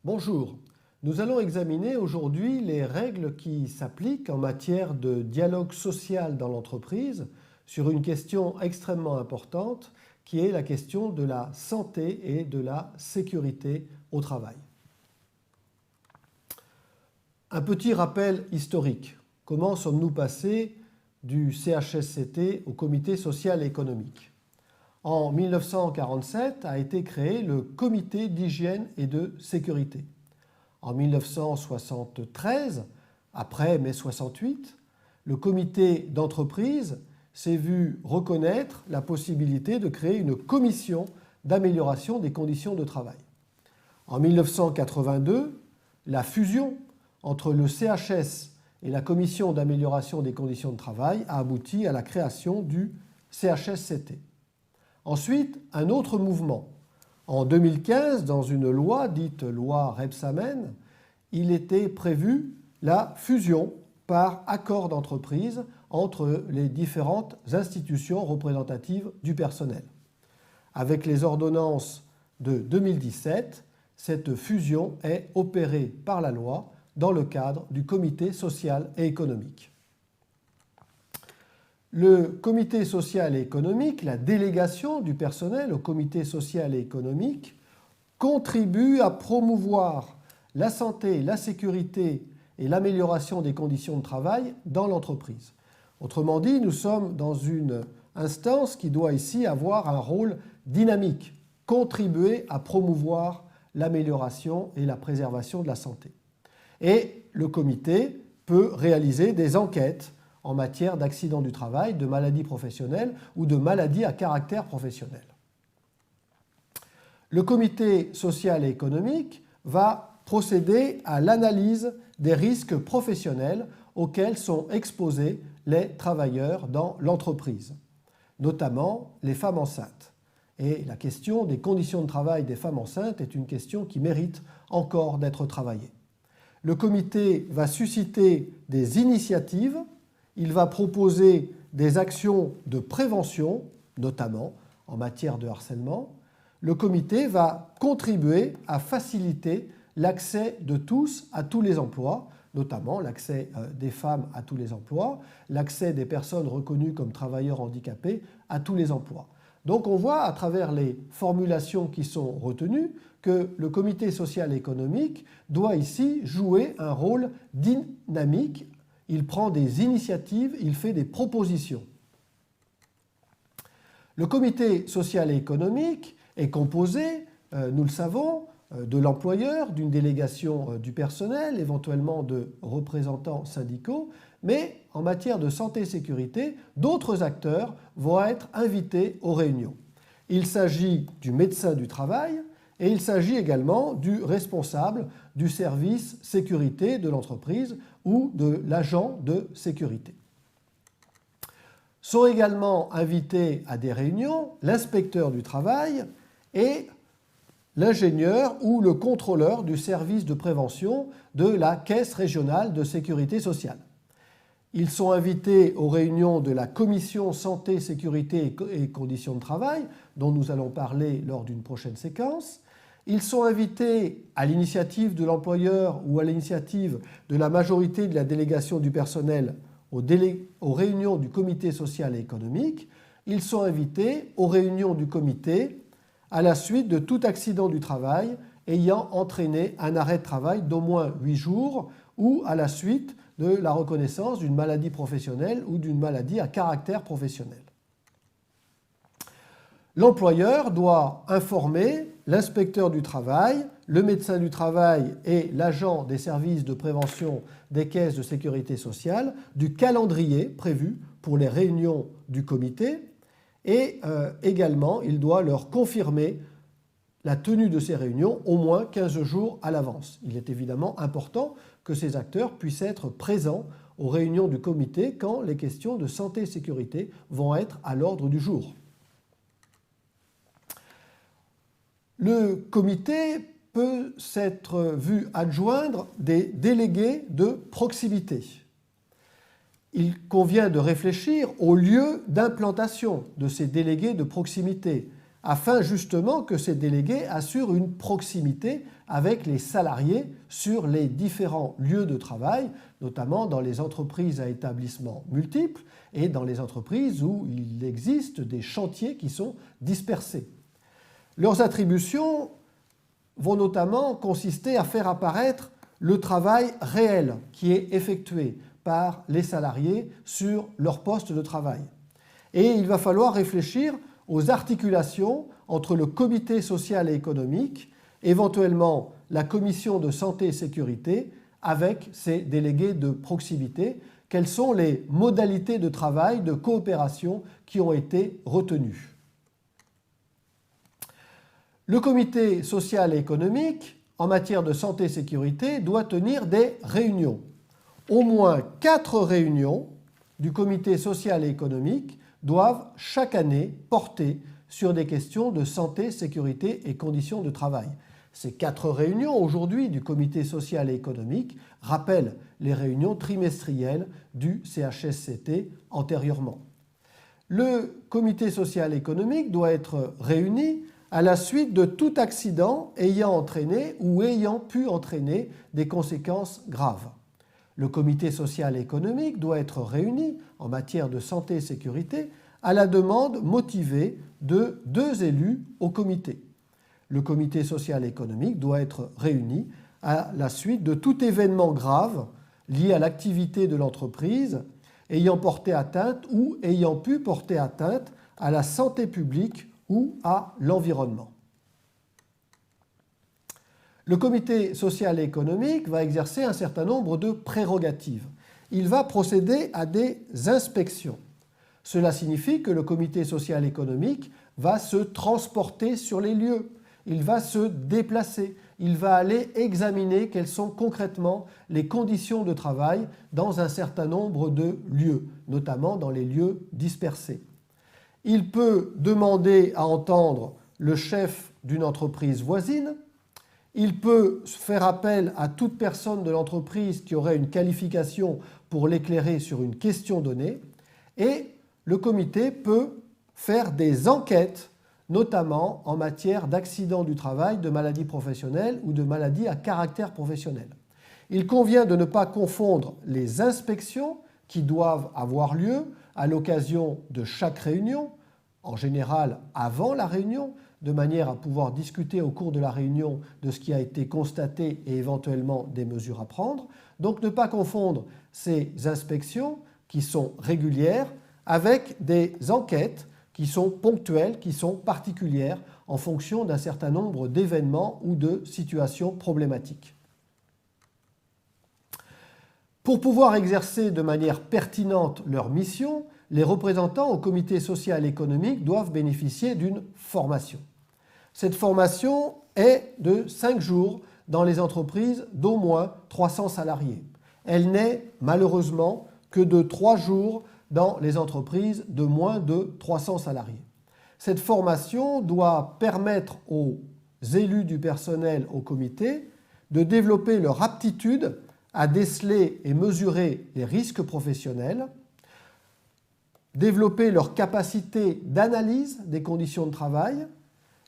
Bonjour, nous allons examiner aujourd'hui les règles qui s'appliquent en matière de dialogue social dans l'entreprise sur une question extrêmement importante qui est la question de la santé et de la sécurité au travail. Un petit rappel historique. Comment sommes-nous passés du CHSCT au Comité social et économique ? En 1947 a été créé le Comité d'hygiène et de sécurité. En 1973, après mai 68, le comité d'entreprise s'est vu reconnaître la possibilité de créer une commission d'amélioration des conditions de travail. En 1982, la fusion entre le CHS et la commission d'amélioration des conditions de travail a abouti à la création du CHSCT. Ensuite, un autre mouvement. En 2015, dans une loi dite loi Rebsamen, il était prévu la fusion par accord d'entreprise entre les différentes institutions représentatives du personnel. Avec les ordonnances de 2017, cette fusion est opérée par la loi dans le cadre du Comité social et économique. Le comité social et économique, la délégation du personnel au comité social et économique, contribue à promouvoir la santé, la sécurité et l'amélioration des conditions de travail dans l'entreprise. Autrement dit, nous sommes dans une instance qui doit ici avoir un rôle dynamique, contribuer à promouvoir l'amélioration et la préservation de la santé. Et le comité peut réaliser des enquêtes en matière d'accidents du travail, de maladies professionnelles ou de maladies à caractère professionnel. Le comité social et économique va procéder à l'analyse des risques professionnels auxquels sont exposés les travailleurs dans l'entreprise, notamment les femmes enceintes. Et la question des conditions de travail des femmes enceintes est une question qui mérite encore d'être travaillée. Le comité va susciter des initiatives. Il va proposer des actions de prévention, notamment en matière de harcèlement. Le comité va contribuer à faciliter l'accès de tous à tous les emplois, notamment l'accès des femmes à tous les emplois, l'accès des personnes reconnues comme travailleurs handicapés à tous les emplois. Donc on voit à travers les formulations qui sont retenues que le comité social et économique doit ici jouer un rôle dynamique. Il prend des initiatives, il fait des propositions. Le comité social et économique est composé, nous le savons, de l'employeur, d'une délégation du personnel, éventuellement de représentants syndicaux, mais en matière de santé et sécurité, d'autres acteurs vont être invités aux réunions. Il s'agit du médecin du travail et il s'agit également du responsable du service sécurité de l'entreprise ou de l'agent de sécurité. Sont également invités à des réunions l'inspecteur du travail et l'ingénieur ou le contrôleur du service de prévention de la Caisse régionale de sécurité sociale. Ils sont invités aux réunions de la commission santé, sécurité et conditions de travail, dont nous allons parler lors d'une prochaine séquence. Ils sont invités à l'initiative de l'employeur ou à l'initiative de la majorité de la délégation du personnel aux réunions du comité social et économique. Ils sont invités aux réunions du comité à la suite de tout accident du travail ayant entraîné un arrêt de travail d'au moins 8 jours ou à la suite de la reconnaissance d'une maladie professionnelle ou d'une maladie à caractère professionnel. L'employeur doit informer l'inspecteur du travail, le médecin du travail et l'agent des services de prévention des caisses de sécurité sociale du calendrier prévu pour les réunions du comité et également il doit leur confirmer la tenue de ces réunions au moins 15 jours à l'avance. Il est évidemment important que ces acteurs puissent être présents aux réunions du comité quand les questions de santé et sécurité vont être à l'ordre du jour. Le comité peut s'être vu adjoindre des délégués de proximité. Il convient de réfléchir au lieu d'implantation de ces délégués de proximité, afin justement que ces délégués assurent une proximité avec les salariés sur les différents lieux de travail, notamment dans les entreprises à établissements multiples et dans les entreprises où il existe des chantiers qui sont dispersés. Leurs attributions vont notamment consister à faire apparaître le travail réel qui est effectué par les salariés sur leur poste de travail. Et il va falloir réfléchir aux articulations entre le comité social et économique, éventuellement la commission de santé et sécurité, avec ses délégués de proximité. Quelles sont les modalités de travail, de coopération qui ont été retenues? Le comité social et économique, en matière de santé et sécurité, doit tenir des réunions. Au moins 4 réunions du comité social et économique doivent chaque année porter sur des questions de santé, sécurité et conditions de travail. Ces 4 réunions aujourd'hui du comité social et économique rappellent les réunions trimestrielles du CHSCT antérieurement. Le comité social et économique doit être réuni à la suite de tout accident ayant entraîné ou ayant pu entraîner des conséquences graves. Le comité social et économique doit être réuni en matière de santé et sécurité à la demande motivée de 2 élus au comité. Le comité social et économique doit être réuni à la suite de tout événement grave lié à l'activité de l'entreprise ayant porté atteinte ou ayant pu porter atteinte à la santé publique ou à l'environnement. Le comité social et économique va exercer un certain nombre de prérogatives. Il va procéder à des inspections. Cela signifie que le comité social et économique va se transporter sur les lieux, il va se déplacer, il va aller examiner quelles sont concrètement les conditions de travail dans un certain nombre de lieux, notamment dans les lieux dispersés. Il peut demander à entendre le chef d'une entreprise voisine, il peut faire appel à toute personne de l'entreprise qui aurait une qualification pour l'éclairer sur une question donnée, et le comité peut faire des enquêtes, notamment en matière d'accidents du travail, de maladies professionnelles ou de maladies à caractère professionnel. Il convient de ne pas confondre les inspections qui doivent avoir lieu à l'occasion de chaque réunion, en général avant la réunion, de manière à pouvoir discuter au cours de la réunion de ce qui a été constaté et éventuellement des mesures à prendre. Donc ne pas confondre ces inspections qui sont régulières avec des enquêtes qui sont ponctuelles, qui sont particulières en fonction d'un certain nombre d'événements ou de situations problématiques. Pour pouvoir exercer de manière pertinente leur mission, les représentants au comité social et économique doivent bénéficier d'une formation. Cette formation est de 5 jours dans les entreprises d'au moins 300 salariés. Elle n'est malheureusement que de 3 jours dans les entreprises de moins de 300 salariés. Cette formation doit permettre aux élus du personnel au comité de développer leur aptitude à déceler et mesurer les risques professionnels, développer leur capacité d'analyse des conditions de travail,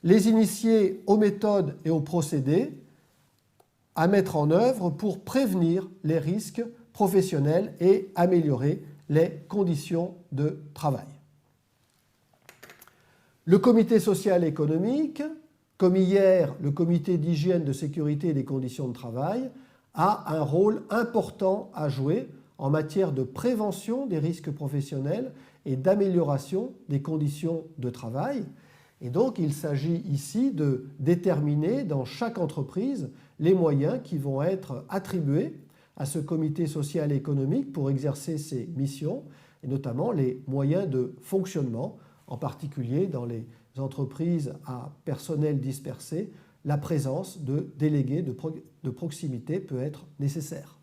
les initier aux méthodes et aux procédés à mettre en œuvre pour prévenir les risques professionnels et améliorer les conditions de travail. Le comité social et économique, comme hier le comité d'hygiène, de sécurité et des conditions de travail, a un rôle important à jouer en matière de prévention des risques professionnels et d'amélioration des conditions de travail. Et donc, il s'agit ici de déterminer dans chaque entreprise les moyens qui vont être attribués à ce comité social et économique pour exercer ses missions, et notamment les moyens de fonctionnement, en particulier dans les entreprises à personnel dispersé, la présence de délégués de proximité peut être nécessaire.